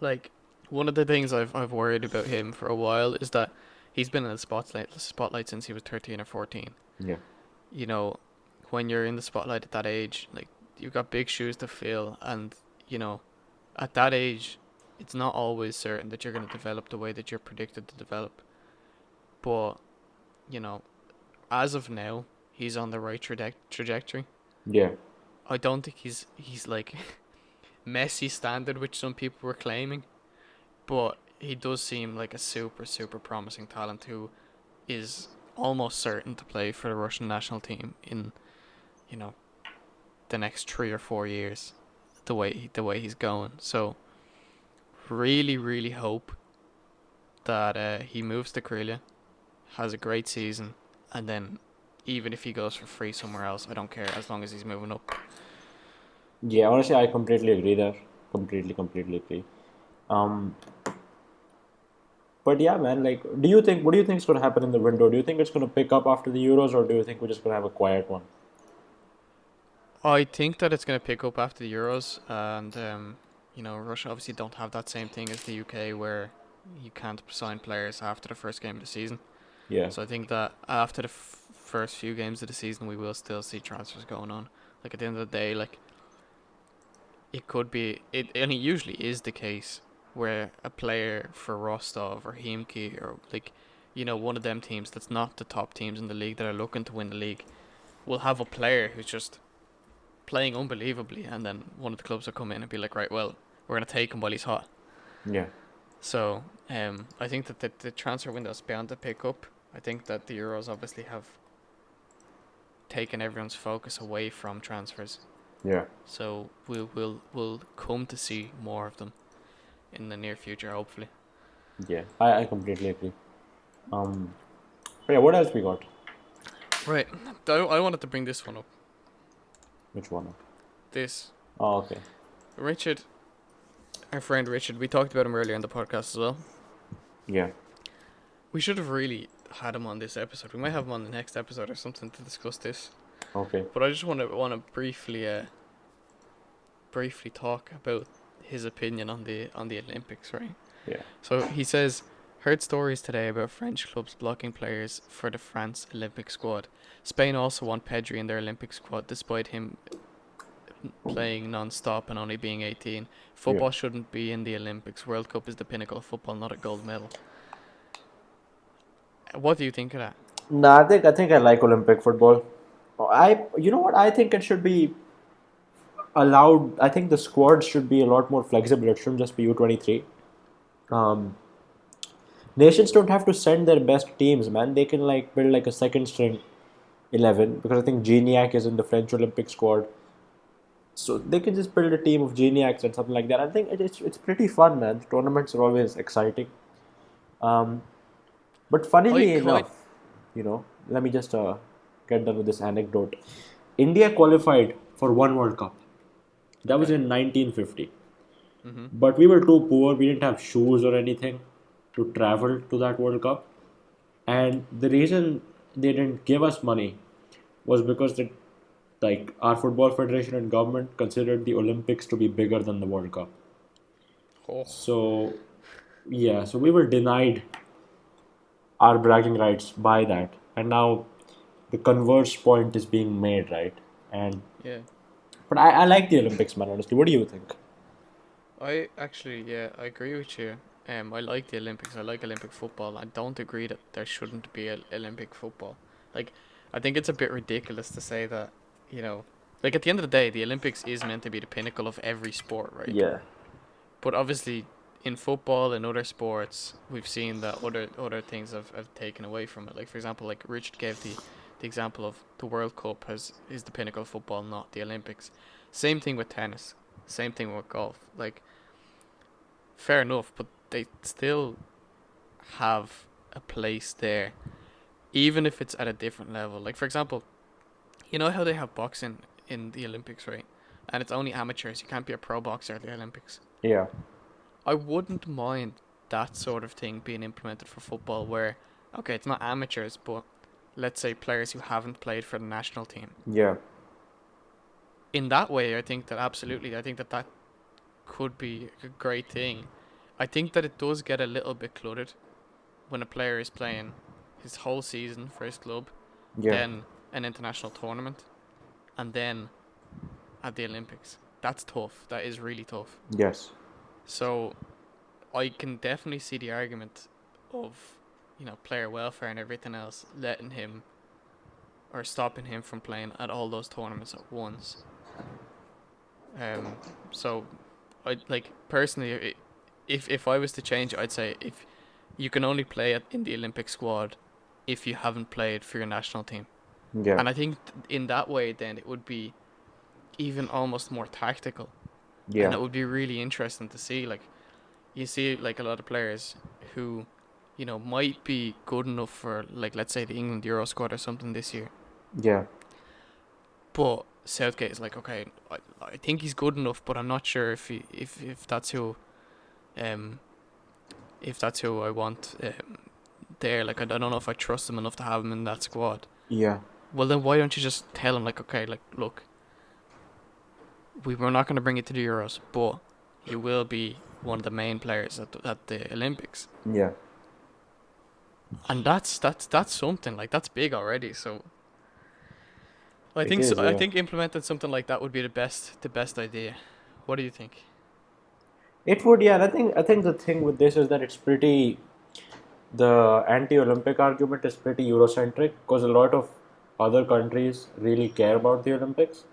like one of the things I've worried about him for a while is that he's been in the spotlight since he was 13 or 14. yeah, You know, when you're in the spotlight at that age, like you've got big shoes to fill, and you know, at that age, it's not always certain that you're going to develop the way that you're predicted to develop. But, you know, as of now, he's on the right trajectory. Yeah. I don't think he's like Messi standard, which some people were claiming, but he does seem like a super promising talent who is almost certain to play for the Russian national team in, you know, the next 3 or 4 years. The way he's going, so really hope that he moves to Krylia, has a great season, and then even if he goes for free somewhere else, I don't care as long as he's moving up. Yeah, honestly, I completely agree there. Completely agree. Um, but yeah, man, like, what do you think is going to happen in the window? Do you think it's going to pick up after the Euros, or do you think we're just going to have a quiet one? I think that it's going to pick up after the Euros, and Russia obviously don't have that same thing as the UK where you can't sign players after the first game of the season. Yeah, So I think that after the first few games of the season, we will still see transfers going on. Like at the end of the day, like it could be it, and it usually is the case where a player for Rostov or Himki or like, one of them teams that's not the top teams in the league that are looking to win the league will have a player who's just playing unbelievably, and then one of the clubs will come in and be like, right, well, we're gonna take him while he's hot. yeah, So, I think that the transfer window is bound to pick up. I think that the Euros obviously have taken everyone's focus away from transfers. yeah. So we'll come to see more of them in the near future, hopefully. Yeah, I completely agree. Um, but yeah, what else we got? Right. I wanted to bring this one up. Which one? This Oh, okay. Richard, our friend Richard, we talked about him earlier in the podcast as well. Yeah. We should have really had him on this episode. We might have him on the next episode or something to discuss this. Okay. But I just want to briefly talk about his opinion on the Olympics, right? Yeah. So he says, heard stories today about French clubs blocking players for the France Olympic squad. Spain also want Pedri in their Olympic squad despite him playing non-stop and only being 18. Football shouldn't be in the Olympics. World Cup is the pinnacle of football, not a gold medal. What do you think of that? Nah, I think I like Olympic football. You know what? I think it should be allowed. I think the squad should be a lot more flexible. It shouldn't just be U23. Um, Nations don't have to send their best teams, man. They can like build like a second string 11 because I think Gignac is in the French Olympic squad. So they can just build a team of Gignacs and something like that. I think it's pretty fun, man. The tournaments are always exciting. Um, but funnily enough, let me just get done with this anecdote. India qualified for one World Cup. That was in 1950. Mm-hmm. But we were too poor. We didn't have shoes or anything to travel to that World Cup. And the reason they didn't give us money was because our football federation and government considered the Olympics to be bigger than the World Cup. Oh. So we were denied our bragging rights by that. And now the converse point is being made, right? And yeah. But I like the Olympics, man, honestly. What do you think? I agree with you. I like the Olympics. I like Olympic football. I don't agree that there shouldn't be Olympic football. Like, I think it's a bit ridiculous to say that, like at the end of the day, the Olympics is meant to be the pinnacle of every sport, right? Yeah. But obviously, in football and other sports, we've seen that other things have taken away from it. Like, for example, like Richard gave the example of the World Cup is the pinnacle of football, not the Olympics. Same thing with tennis. Same thing with golf. Like, fair enough, but they still have a place there, even if it's at a different level. Like, for example, you know how they have boxing in the Olympics, right? And it's only amateurs. You can't be a pro boxer at the Olympics. Yeah. I wouldn't mind that sort of thing being implemented for football where, okay, it's not amateurs, but let's say players who haven't played for the national team. Yeah. In that way, I think that could be a great thing. I think that it does get a little bit cluttered when a player is playing his whole season for his club, then an international tournament, and then at the Olympics. That's tough. That is really tough. Yes. So I can definitely see the argument of, player welfare and everything else, letting him or stopping him from playing at all those tournaments at once. Um, so I like personally, if I was to change, I'd say if you can only play in the Olympic squad if you haven't played for your national team, Yeah, and I think in that way, then it would be even almost more tactical, and yeah, it would be really interesting to see. Like you see, like a lot of players who, might be good enough for, like, let's say the England Euro squad or something this year, yeah. but Southgate is like, okay, I think he's good enough, but I'm not sure if that's who um if that's who I want there. Like, I don't know if I trust him enough to have him in that squad. Yeah, Well, then why don't you just tell him, like, okay, like, look, we're not going to bring you to the Euros, but you will be one of the main players at the Olympics, yeah. and that's something, like, that's big already. So I It think is, I yeah. think implementing something like that would be the best idea. What do you think? It would, yeah. And I think the thing with this is that it's pretty. The anti-Olympic argument is pretty Eurocentric because a lot of other countries really care about the Olympics.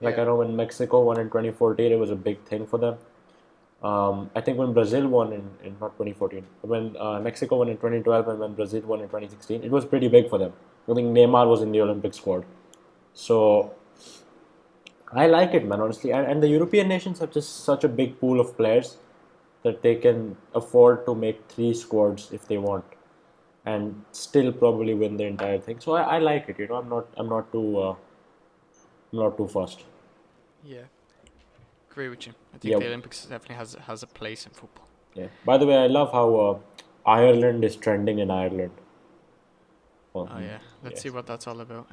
Like Yeah. I know when Mexico won in 2014, it was a big thing for them. I think when Brazil won in not 2014, when Mexico won in 2012 and when Brazil won in 2016, it was pretty big for them. I think Neymar was in the Olympic squad. So I like it, man, honestly. And the European nations have just such a big pool of players that they can afford to make three squads if they want, and still probably win the entire thing. So I like it. I'm not too fussed. Yeah, agree with you. I think Yeah, the Olympics definitely has a place in football. yeah. By the way, I love how Ireland is trending in Ireland. Oh Um, yeah, let's see yes. what that's all about.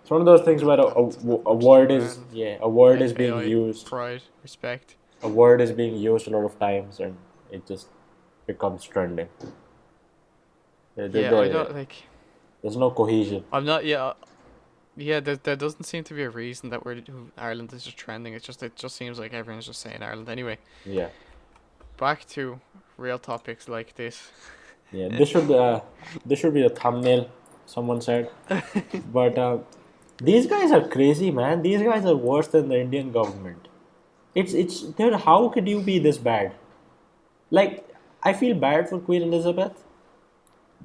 It's one of those things where a absolute word is, madness. yeah, a word is being FAI, used, pride, respect. a word is being used a lot of times, and it just becomes trending. Yeah, I don't like. There's no cohesion. I'm not. Yeah, yeah. There doesn't seem to be a reason that Ireland is just trending. It just seems like everyone's just saying Ireland anyway. Yeah, Back to real topics like this. yeah. This should be the thumbnail. Someone said, but these guys are crazy, man. These guys are worse than the Indian government. It's dude, how could you be this bad? Like, I feel bad for Queen Elizabeth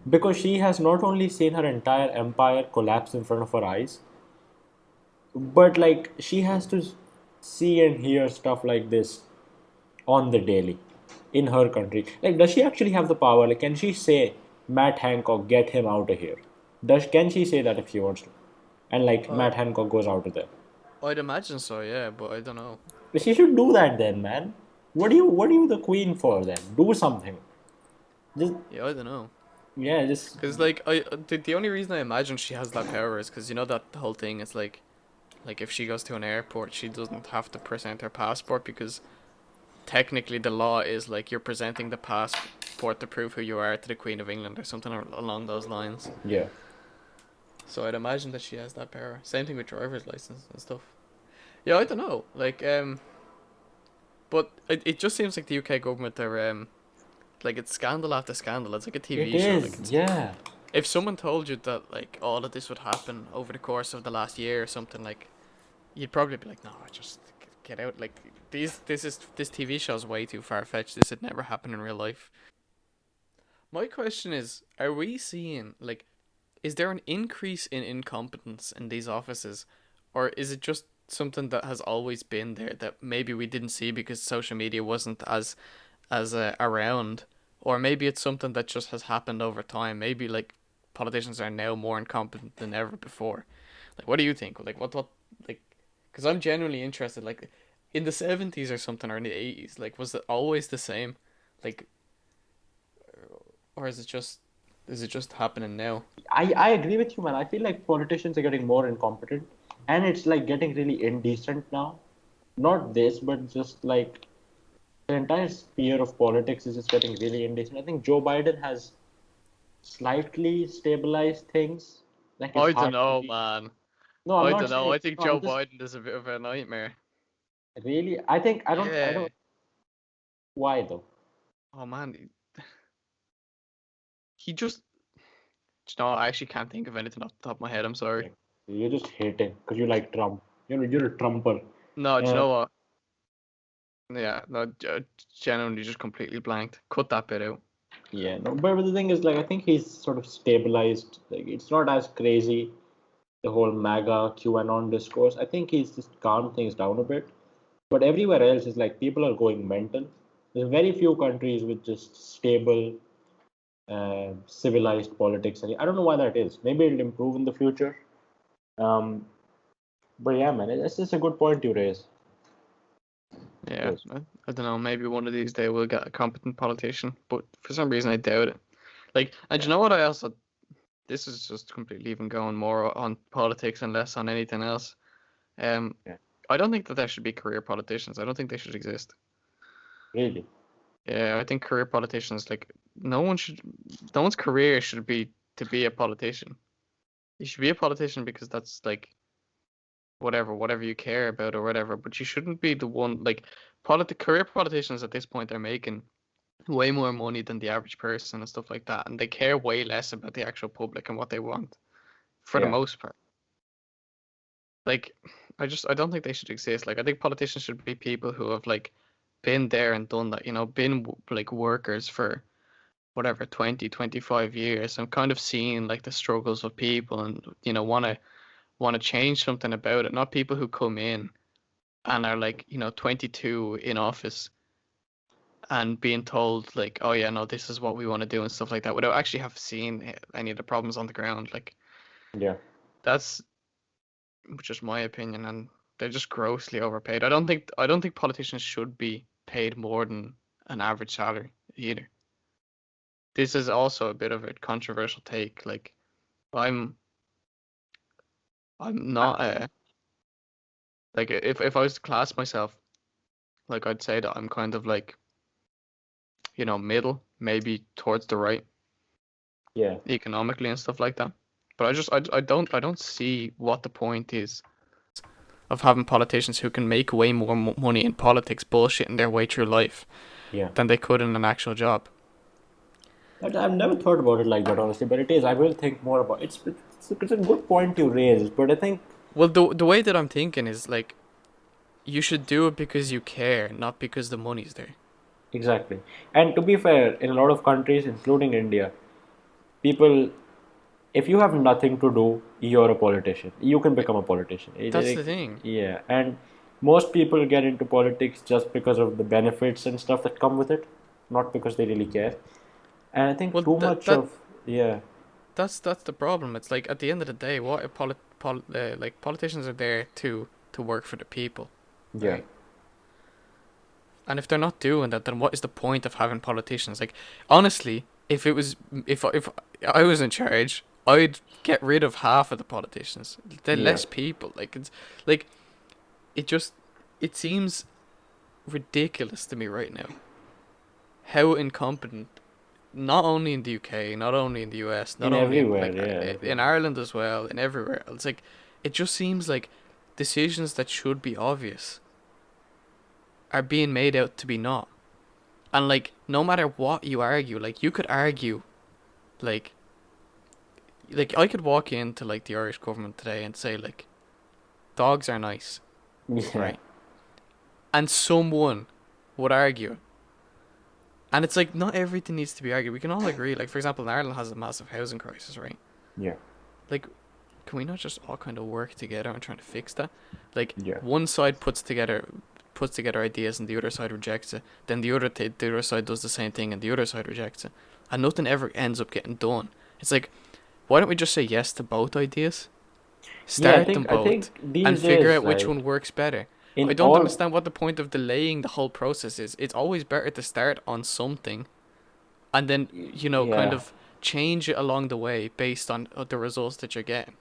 because she has not only seen her entire empire collapse in front of her eyes, but like she has to see and hear stuff like this on the daily in her country. Like, does she actually have the power? Like, can she say, Matt Hancock, get him out of here? Can she say that if she wants to? And like Uh, Matt Hancock goes out of there. I'd imagine so, yeah, but I don't know. She should do that then, man. What are you the queen for then? Do something. Just Yeah, I don't know. yeah, just Cause like the only reason I imagine she has that power is because that the whole thing is like if she goes to an airport, she doesn't have to present her passport because technically the law is like you're presenting the passport to prove who you are to the Queen of England or something along those lines. yeah. So I'd imagine that she has that power. Same thing with driver's license and stuff. Yeah, I don't know. Like but it just seems like the UK government are like it's scandal after scandal. It's like a It TV show. Like is, it's yeah. if someone told you that like all of this would happen over the course of the last year or something, like you'd probably be like, no, just get out. Like this TV show's way too far fetched. This would never happen in real life. My question is, are we seeing like, is there an increase in incompetence in these offices, or is it just something that has always been there that maybe we didn't see because social media wasn't as around, or maybe it's something that just has happened over time. Maybe like politicians are now more incompetent than ever before. Like, what do you think? Like, what like? Because I'm genuinely interested. Like, in the 70s or something, or in the 80s, like, was it always the same? Like, or is it just happening now? I agree with you, man. I feel like politicians are getting more incompetent, and it's like getting really indecent now. Not this, but just like the entire sphere of politics is just getting really indecent. I think Joe Biden has slightly stabilized things. Like it's I don't hard to know, be. man. No, I'm I not don't know. saying. I think No, I'm Joe just Biden is a bit of a nightmare. really. I think I don't. I Yeah. don't. Why though? Oh man, he just. No, I actually can't think of anything off the top of my head. I'm sorry. Yeah. You're just hating because you like Trump. You're a Trumper. No, do you Uh, know what? Yeah, no, genuinely just completely blanked. Cut that bit out. yeah. No, but the thing is, like, I think he's sort of stabilized. Like, it's not as crazy, the whole MAGA QAnon discourse. I think he's just calmed things down a bit. But everywhere else is like people are going mental. There's very few countries with just stable, civilized politics. And I don't know why that is. Maybe it'll improve in the future. Um, but yeah, man, it's just a good point you raise. Yeah, Yes. I don't know. Maybe one of these days we'll get a competent politician, but for some reason I doubt it. Like, and you know what? I also this is just completely even going more on politics and less on anything else. Um, Yeah. I don't think that there should be career politicians. I don't think they should exist. Really? Yeah, I think career politicians like no one should, no one's career should be to be a politician. You should be a politician because that's like whatever you care about or whatever. But you shouldn't be the one like career politicians at this point are making way more money than the average person and stuff like that, and they care way less about the actual public and what they want for the Yeah. most part. Like, I don't think they should exist. Like, I think politicians should be people who have like been there and done that, been like workers for whatever 20, 25 years and kind of seen like the struggles of people and want to change something about it, not people who come in and are like 22 in office and being told like, oh yeah, no, this is what we want to do and stuff like that without actually have seen any of the problems on the ground. Like, Yeah. that's just my opinion, and they're just grossly overpaid. I don't think politicians should be paid more than an average salary either. This is also a bit of a controversial take. Like, I'm I'm I, not like if I was to class myself, like I'd say that I'm kind of like middle, maybe towards the right yeah. economically and stuff like that. But I don't see what the point is of having politicians who can make way more money in politics bullshitting their way through life Yeah. than they could in an actual job. I've never thought about it like that, honestly, but it is. I will think more about it. It's a good point you raised, but I think Well, the way that I'm thinking is like you should do it because you care, not because the money's there. exactly. And to be fair, in a lot of countries, including India, people, if you have nothing to do, you're a politician. You can become a politician. That's the thing. Yeah, and most people get into politics just because of the benefits and stuff that come with it, not because they really care. And I think Well, too that much that of, yeah, that's the problem. It's like at the end of the day, what a like politicians are there to work for the people, yeah, right? And if they're not doing that, then what is the point of having politicians? Like, honestly, if I was in charge, I'd get rid of half of the politicians. They're yeah, less people. Like it's like it just it seems ridiculous to me right now how incompetent. Not only in the UK, not only in the US, not in only in everywhere, like yeah, in everywhere. Ireland as well, in everywhere. It's like it just seems like decisions that should be obvious are being made out to be not. And like no matter what you argue, like you could argue like I could walk into like the Irish government today and say like dogs are nice, Yeah, right? And someone would argue. And it's like not everything needs to be argued. We can all agree. Like for example, Ireland has a massive housing crisis, right? yeah, Like can we not just all kind of work together on trying to fix that? Like yeah. one side puts together ideas and the other side rejects it. Then the other side does the same thing and the other side rejects it, and nothing ever ends up getting done. It's like why don't we just say yes to both ideas? Yeah, Start them I both think and these figure days, out which like one works better. I in don't all, understand what the point of delaying the whole process is. It's always better to start on something and then kind yeah, of change it along the way based on the results that you're getting.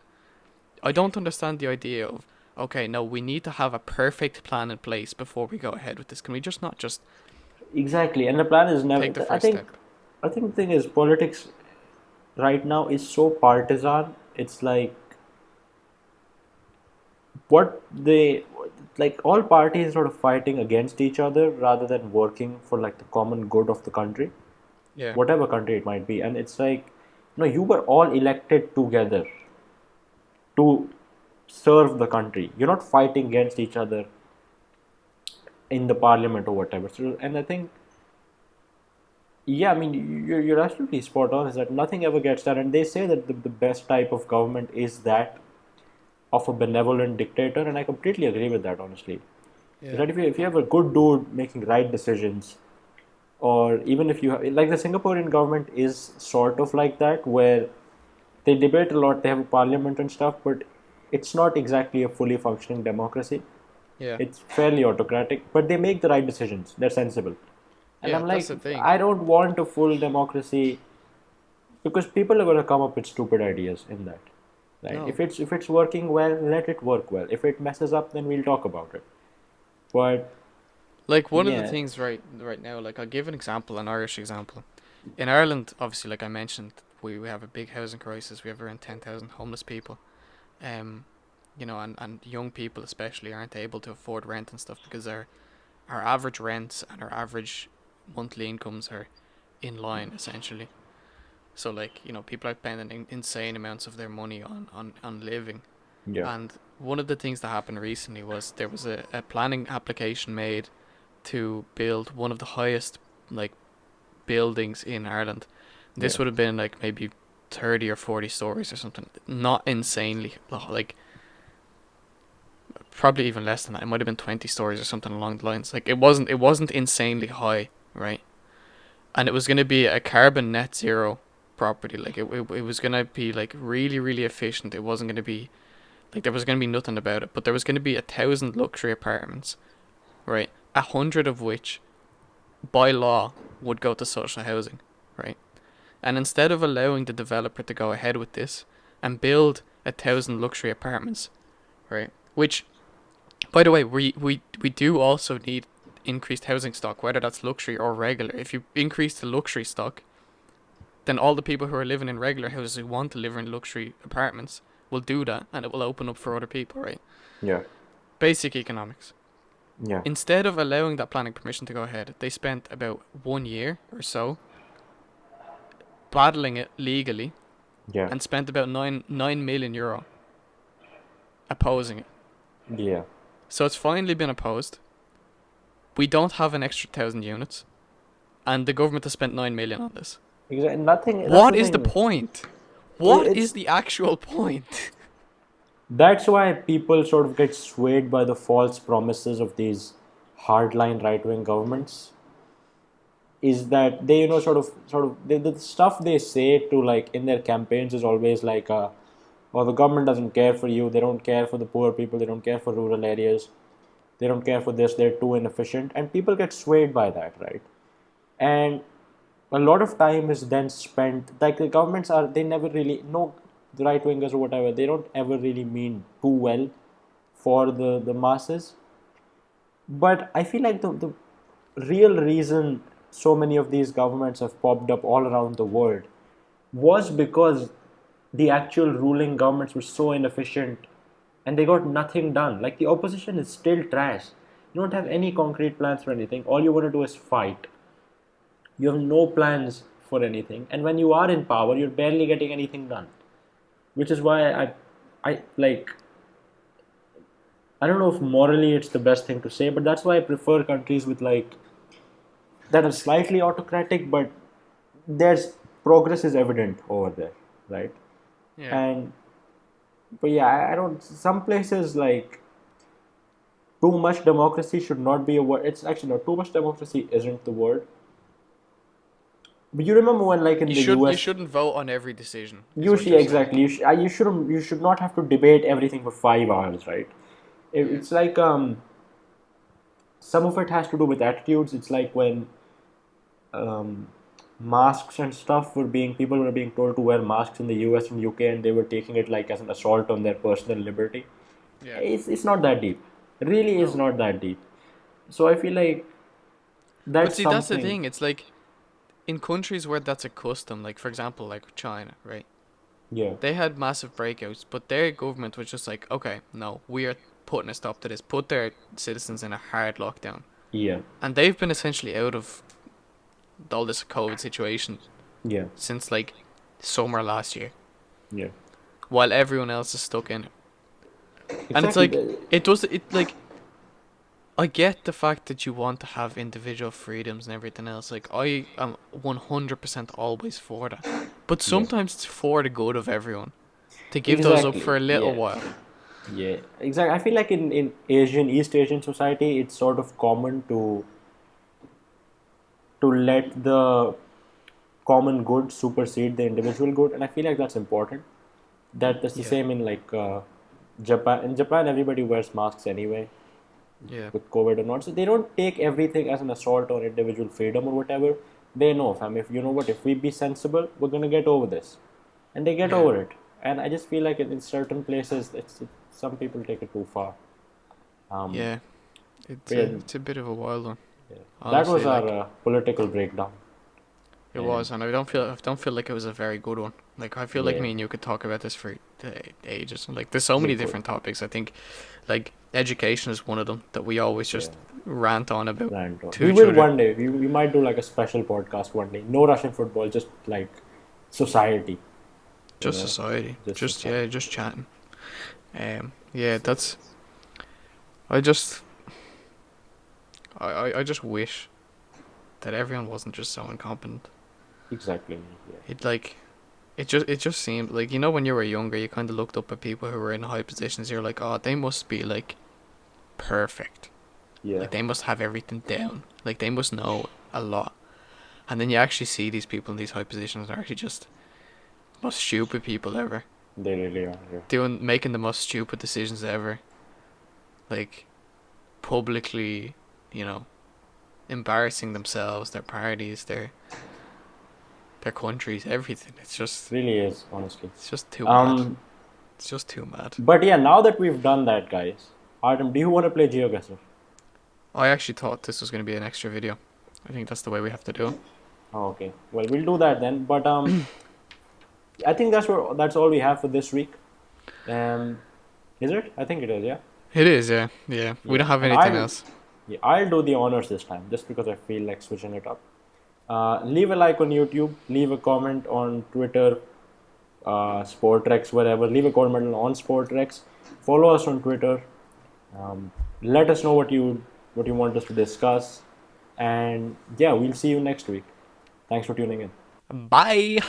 I don't understand the idea of okay, no, we need to have a perfect plan in place before we go ahead with this. Can we just not just exactly. And the plan is never. take the first step? I think the thing is politics right now is so partisan. It's like what they like all parties sort of fighting against each other rather than working for like the common good of the country, Yeah. whatever country it might be. And it's like, you were all elected together to serve the country. You're not fighting against each other in the parliament or whatever. So, and I think, yeah, I mean, you're absolutely spot on. Is that nothing ever gets done, and they say that the best type of government is that of a benevolent dictator, and I completely agree with that. Honestly, is Yeah. that if you have a good dude making right decisions, or even if you have, like the Singaporean government is sort of like that, where they debate a lot, they have a parliament and stuff, but it's not exactly a fully functioning democracy. Yeah. It's fairly autocratic, but they make the right decisions. They're sensible. And Yeah. I'm That's like, the thing. I don't want a full democracy because people are going to come up with stupid ideas in that. Right? No. If it's working well, let it work well. If it messes up, then we'll talk about it. But Like one of the yeah, things right now, like I'll give an example, an Irish example. In Ireland, obviously, like I mentioned, we have a big housing crisis. We have around 10,000 homeless people. Um, and young people especially aren't able to afford rent and stuff because our average rents and our average monthly incomes are in line essentially. So like, people are spending insane amounts of their money on living. yeah, And one of the things that happened recently was there was a planning application made to build one of the highest like buildings in Ireland. This yeah, would have been like maybe 30 or 40 stories or something. Not insanely like probably even less than that. It might have been 20 stories or something along the lines. Like it wasn't insanely high, right? And it was going to be a carbon net zero property. Like it was going to be like really really efficient. It wasn't going to be like there was going to be nothing about it, but there was going to be 1,000 luxury apartments, right? 100 of which by law would go to social housing, right? And instead of allowing the developer to go ahead with this and build 1,000 luxury apartments, right? Which, by the way, we do also need increased housing stock, whether that's luxury or regular. If you increase the luxury stock, then all the people who are living in regular houses who want to live in luxury apartments will do that, and it will open up for other people, right? yeah, Basic economics. yeah, Instead of allowing that planning permission to go ahead, they spent about 1 year or so battling it legally yeah, and spent about nine million euro opposing it. yeah. So it's finally been opposed. We don't have an extra 1,000 units, and the government has spent 9 million on this. Exactly. Nothing. That's What the is the thing. point? What is It's the actual point? That's why people sort of get swayed by the false promises of these hardline right-wing governments. Is that they, the stuff they say to like in their campaigns is always like, "Oh, the government doesn't care for you. They don't care for the poor people. They don't care for rural areas. They don't care for this. They're too inefficient," and people get swayed by that, right? And a lot of time is then spent, like the governments are, they never really, no, the right wingers or whatever, they don't ever really mean too well for the masses. But I feel like the real reason so many of these governments have popped up all around the world was because the actual ruling governments were so inefficient and they got nothing done. Like the opposition is still trash. You don't have any concrete plans for anything. All you want to do is fight. You have no plans for anything, and when you are in power, you're barely getting anything done. Which is why I like. I don't know if morally it's the best thing to say, but that's why I prefer countries with like that are slightly autocratic, but there's progress is evident over there, right? Yeah. And but yeah, I don't. Some places like too much democracy should not be a word. It's actually not too much democracy isn't the word. But you remember when, like in You the should you U.S., shouldn't vote on every decision, is you what see you're saying. exactly. You should not have to debate everything for 5 hours, right? Yeah. It's like some of it has to do with attitudes. It's like when um, masks and stuff were being people were being told to wear masks in the U.S. and UK, and they were taking it like as an assault on their personal liberty. Yeah. It's not that deep. It really is No. not that deep. So I feel like But that's see, that's the something. thing. It's like in countries where that's a custom, like for example, like China, right? Yeah, They had massive breakouts, but their government was just like, okay, no, we are putting a stop to this, put their citizens in a hard lockdown. Yeah. And they've been essentially out of all this COVID situation Yeah. since like summer last year, Yeah. while everyone else is stuck in it. And it's Exactly. like, it does, it like, I get the fact that you want to have individual freedoms and everything else. Like, I am 100% always for that. But sometimes it's for the good of everyone to give those up for a little while. Yeah, exactly. I feel like in East Asian society, it's sort of common to let the common good supersede the individual good, and I feel like that's important. That's the Yeah. same in like Japan. In Japan, everybody wears masks anyway, Yeah. with COVID or not. So they don't take everything as an assault on individual freedom or whatever. They know, fam, if you know what, if we be sensible, we're gonna get over this, and they get Yeah. over it. And I just feel like in certain places, some people take it too far. Yeah. Yeah. It's a bit of a wild one. Yeah. That Honestly, was our political breakdown. it was, and I don't feel like it was a very good one. Like, I feel like Yeah. me and you could talk about this for ages. Like, there's so many could. different topics. I think, like, education is one of them that we always just rant on about. Rant on. to We each will other. one day. We might do like a special podcast one day. No Russian football, just like society. Just know? society. Just Just society. just chatting. Yeah, that's. I just. I just wish that everyone wasn't just so incompetent. Exactly. Yeah. It just seemed like, you know, when you were younger, you kind of looked up at people who were in high positions. You're like, oh, they must be like perfect. Yeah. Like, they must have everything down. Like, they must know a lot. And then you actually see these people in these high positions are actually just the most stupid people ever. They really are. Yeah. Making the most stupid decisions ever. Like, publicly, you know, embarrassing themselves, their parties, their countries, everything. It's just, It really is, honestly. it's just too mad. It's just too mad. But yeah, now that we've done that, guys, Artem, do you want to play Geoguessr? I actually thought this was going to be an extra video. I think that's the way we have to do it. Oh, okay. Well, we'll do that then. But I think that's all we have for this week. Is it? I think it is. Yeah. It is, yeah. We don't have And anything else. Yeah, I'll do the honors this time, just because I feel like switching it up. Leave a like on YouTube. Leave a comment on Twitter, Sportrex, whatever. Leave a comment on Sportrex. Follow us on Twitter. Let us know what you want us to discuss. And yeah, we'll see you next week. Thanks for tuning in. Bye!